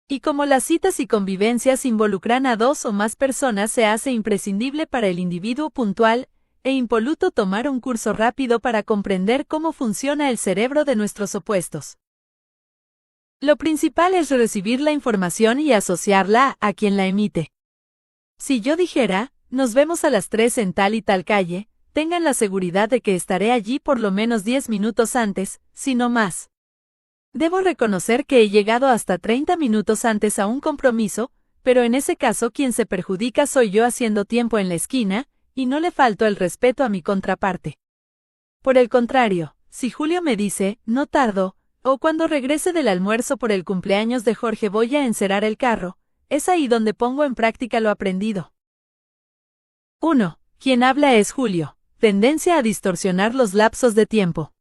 Y como las citas y convivencias involucran a 2 o más personas, se hace imprescindible para el individuo puntual e impoluto tomar un curso rápido para comprender cómo funciona el cerebro de nuestros opuestos. Lo principal es recibir la información y asociarla a quien la emite. Si yo dijera: nos vemos a las 3 en tal y tal calle, tengan la seguridad de que estaré allí por lo menos 10 minutos antes, si no más. Debo reconocer que he llegado hasta 30 minutos antes a un compromiso, pero en ese caso quien se perjudica soy yo haciendo tiempo en la esquina, y no le falto el respeto a mi contraparte. Por el contrario, si Julio me dice: no tardo, o cuando regrese del almuerzo por el cumpleaños de Jorge voy a encerar el carro, es ahí donde pongo en práctica lo aprendido. 1. Quien habla es Julio. Tendencia a distorsionar los lapsos de tiempo.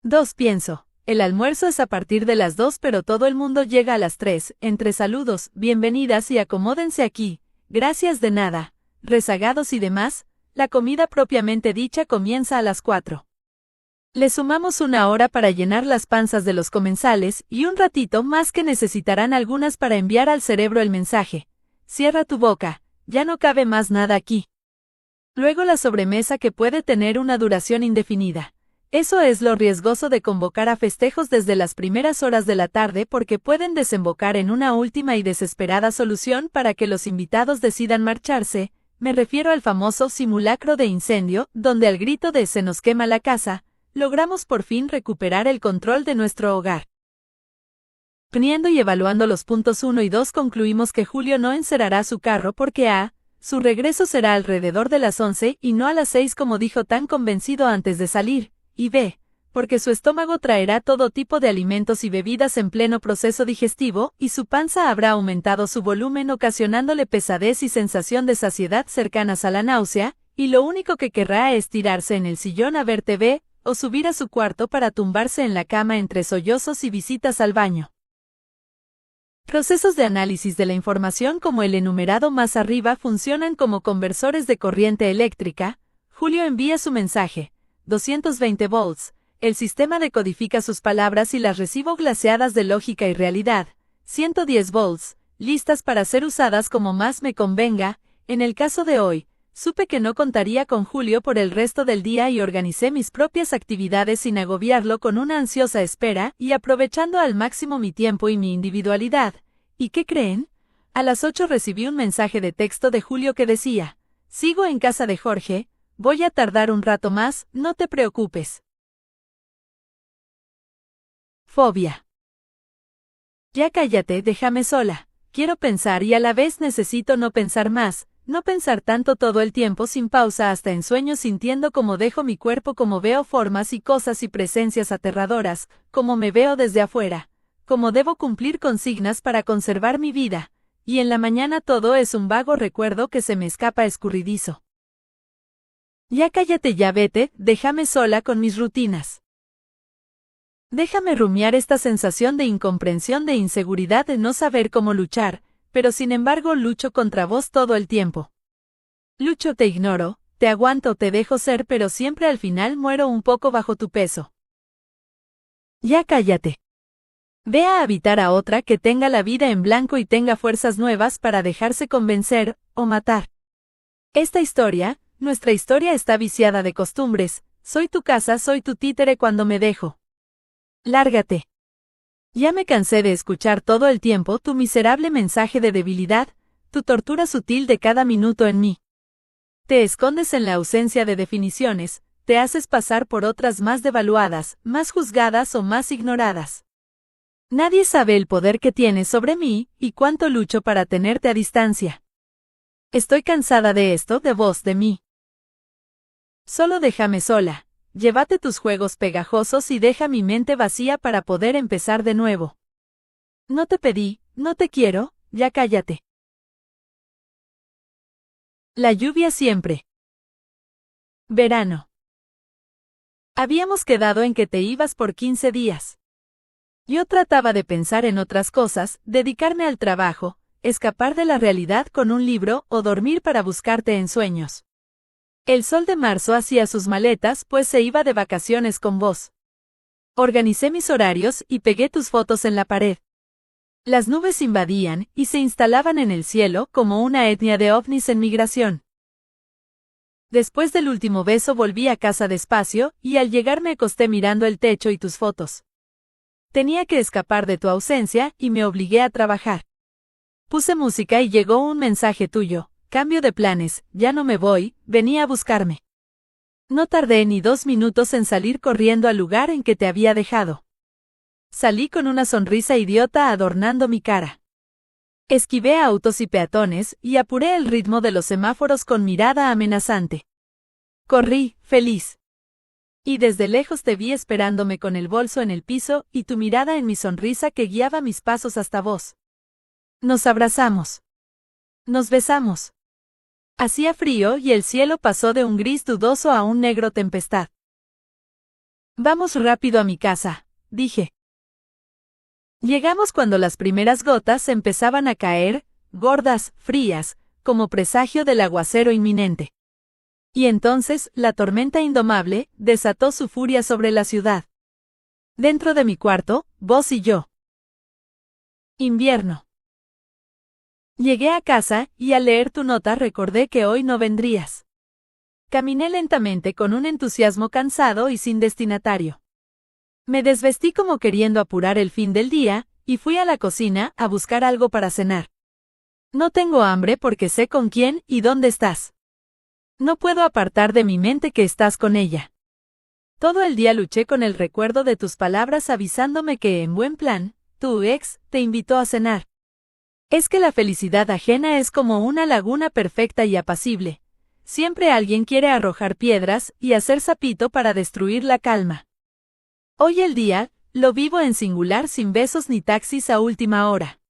2. Pienso: el almuerzo es a partir de las 2, pero todo el mundo llega a las 3, entre saludos, bienvenidas y acomódense aquí, gracias de nada, rezagados y demás, la comida propiamente dicha comienza a las 4. Le sumamos 1 hora para llenar las panzas de los comensales y un ratito más que necesitarán algunas para enviar al cerebro el mensaje: cierra tu boca, ya no cabe más nada aquí. Luego la sobremesa, que puede tener una duración indefinida. Eso es lo riesgoso de convocar a festejos desde las primeras horas de la tarde, porque pueden desembocar en una última y desesperada solución para que los invitados decidan marcharse. Me refiero al famoso simulacro de incendio, donde al grito de "se nos quema la casa", logramos por fin recuperar el control de nuestro hogar. Teniendo y evaluando los puntos 1 y 2, concluimos que Julio no encerará su carro porque a. su regreso será alrededor de las 11 y no a las 6 como dijo tan convencido antes de salir, y b. porque su estómago traerá todo tipo de alimentos y bebidas en pleno proceso digestivo, y su panza habrá aumentado su volumen ocasionándole pesadez y sensación de saciedad cercanas a la náusea, y lo único que querrá es tirarse en el sillón a ver TV, o subir a su cuarto para tumbarse en la cama entre sollozos y visitas al baño. Procesos de análisis de la información como el enumerado más arriba funcionan como conversores de corriente eléctrica. Julio envía su mensaje, 220 volts, el sistema decodifica sus palabras y las recibo glaseadas de lógica y realidad, 110 volts, listas para ser usadas como más me convenga. En el caso de hoy, supe que no contaría con Julio por el resto del día y organicé mis propias actividades sin agobiarlo con una ansiosa espera y aprovechando al máximo mi tiempo y mi individualidad. ¿Y qué creen? A las 8 recibí un mensaje de texto de Julio que decía: sigo en casa de Jorge, voy a tardar un rato más, no te preocupes. Fobia. Ya cállate, déjame sola. Quiero pensar y a la vez necesito no pensar más. No pensar tanto todo el tiempo sin pausa hasta en sueños sintiendo cómo dejo mi cuerpo, cómo veo formas y cosas y presencias aterradoras, cómo me veo desde afuera, cómo debo cumplir consignas para conservar mi vida, y en la mañana todo es un vago recuerdo que se me escapa escurridizo. Ya cállate, ya vete, déjame sola con mis rutinas. Déjame rumiar esta sensación de incomprensión, de inseguridad, de no saber cómo luchar, pero sin embargo lucho contra vos todo el tiempo. Lucho, te ignoro, te aguanto, te dejo ser, pero siempre al final muero un poco bajo tu peso. Ya cállate. Ve a habitar a otra que tenga la vida en blanco y tenga fuerzas nuevas para dejarse convencer, o matar. Nuestra historia está viciada de costumbres, soy tu casa, soy tu títere cuando me dejo. Lárgate. Ya me cansé de escuchar todo el tiempo tu miserable mensaje de debilidad, tu tortura sutil de cada minuto en mí. Te escondes en la ausencia de definiciones, te haces pasar por otras más devaluadas, más juzgadas o más ignoradas. Nadie sabe el poder que tienes sobre mí, y cuánto lucho para tenerte a distancia. Estoy cansada de esto, de vos, de mí. Solo déjame sola. Llévate tus juegos pegajosos y deja mi mente vacía para poder empezar de nuevo. No te pedí, no te quiero, ya cállate. La lluvia siempre. Verano. Habíamos quedado en que te ibas por 15 días. Yo trataba de pensar en otras cosas, dedicarme al trabajo, escapar de la realidad con un libro o dormir para buscarte en sueños. El sol de marzo hacía sus maletas, pues se iba de vacaciones con vos. Organicé mis horarios y pegué tus fotos en la pared. Las nubes invadían y se instalaban en el cielo como una etnia de ovnis en migración. Después del último beso volví a casa despacio y al llegar me acosté mirando el techo y tus fotos. Tenía que escapar de tu ausencia y me obligué a trabajar. Puse música y llegó un mensaje tuyo. Cambio de planes, ya no me voy, venía a buscarme. No tardé ni 2 minutos en salir corriendo al lugar en que te había dejado. Salí con una sonrisa idiota adornando mi cara. Esquivé a autos y peatones y apuré el ritmo de los semáforos con mirada amenazante. Corrí, feliz. Y desde lejos te vi esperándome con el bolso en el piso y tu mirada en mi sonrisa que guiaba mis pasos hasta vos. Nos abrazamos. Nos besamos. Hacía frío y el cielo pasó de un gris dudoso a un negro tempestad. Vamos rápido a mi casa, dije. Llegamos cuando las primeras gotas empezaban a caer, gordas, frías, como presagio del aguacero inminente. Y entonces, la tormenta indomable desató su furia sobre la ciudad. Dentro de mi cuarto, vos y yo. Invierno. Llegué a casa, y al leer tu nota recordé que hoy no vendrías. Caminé lentamente con un entusiasmo cansado y sin destinatario. Me desvestí como queriendo apurar el fin del día, y fui a la cocina a buscar algo para cenar. No tengo hambre porque sé con quién y dónde estás. No puedo apartar de mi mente que estás con ella. Todo el día luché con el recuerdo de tus palabras avisándome que, en buen plan, tu ex te invitó a cenar. Es que la felicidad ajena es como una laguna perfecta y apacible. Siempre alguien quiere arrojar piedras y hacer sapito para destruir la calma. Hoy el día, lo vivo en singular sin besos ni taxis a última hora.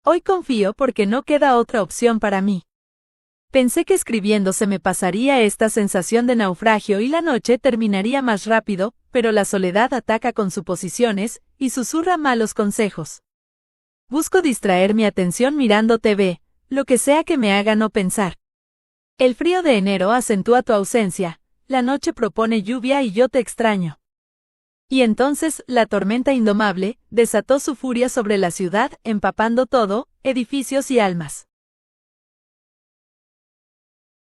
Hoy confío porque no queda otra opción para mí. Pensé que escribiendo se me pasaría esta sensación de naufragio y la noche terminaría más rápido, pero la soledad ataca con suposiciones y susurra malos consejos. Busco distraer mi atención mirando TV, lo que sea que me haga no pensar. El frío de enero acentúa tu ausencia, la noche propone lluvia y yo te extraño. Y entonces, la tormenta indomable desató su furia sobre la ciudad, empapando todo, edificios y almas.